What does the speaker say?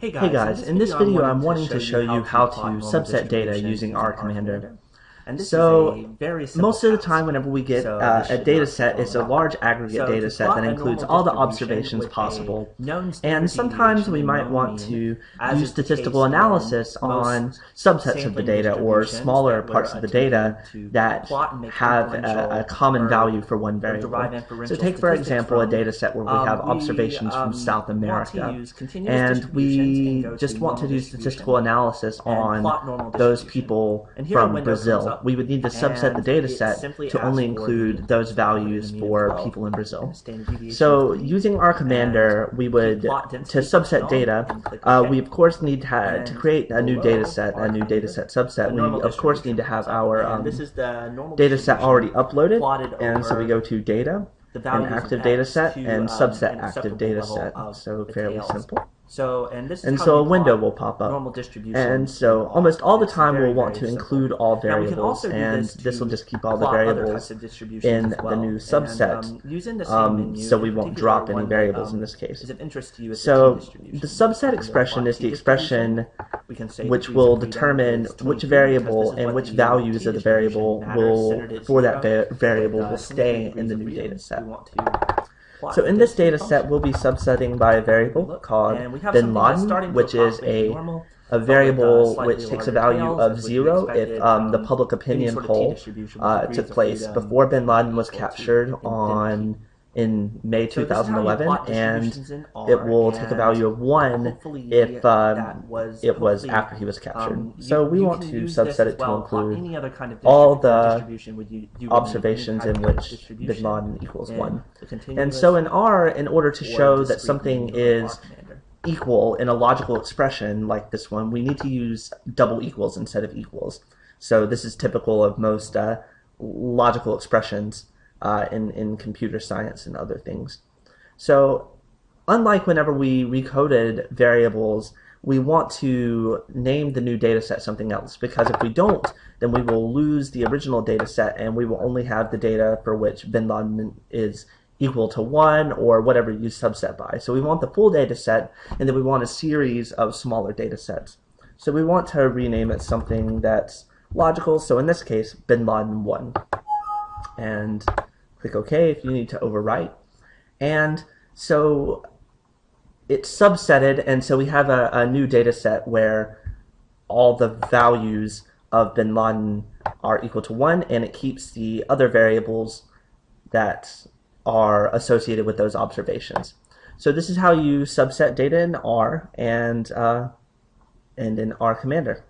Hey guys, in this video I'm wanting to show you how to subset data using R Commander. So most of the time whenever we get a data set, it's a large aggregate data set that includes all the observations possible. And sometimes we might want to use statistical analysis on subsets of the data or smaller parts of the data that have a common value for one variable. So take for example a data set where we have observations from South America, and we just want to do statistical analysis on those people from Brazil. We would need to subset the data set to only include those values for people in Brazil. So using R Commander, we would, to subset data, we of course need to create a new data set subset. We of course need to have our data set already uploaded, and so we go to Data, and Active Data Set, and Subset Active Data Set. So fairly simple. And so a window will pop up, and so almost all the time we'll want to include all variables, and this will just keep all the variables in the new subset, so we won't drop any variables in this case. So the subset expression is the expression which will determine which variable and which values of the variable for that variable will stay in the new data set. So in this data set, we'll be subsetting by a variable called bin Laden, which is a variable which takes a value of 0 if the public opinion poll took place before bin Laden was captured in May 2011, and it will take a value of 1 if it was after he was captured. So we want to subset it to include all the observations in which bin Laden equals 1. And so in R, in order to show that something is equal in a logical expression like this one, we need to use double equals instead of equals. So this is typical of most logical expressions in computer science and other things. So unlike whenever we recoded variables, we want to name the new data set something else, because if we don't, then we will lose the original data set and we will only have the data for which bin Laden is equal to 1 or whatever you subset by. So we want the full data set, and then we want a series of smaller data sets. So we want to rename it something that's logical, so in this case bin Laden 1. And click OK if you need to overwrite. And so it's subsetted, and so we have a new data set where all the values of bin Laden are equal to 1, and it keeps the other variables that are associated with those observations. So this is how you subset data in R and in R Commander.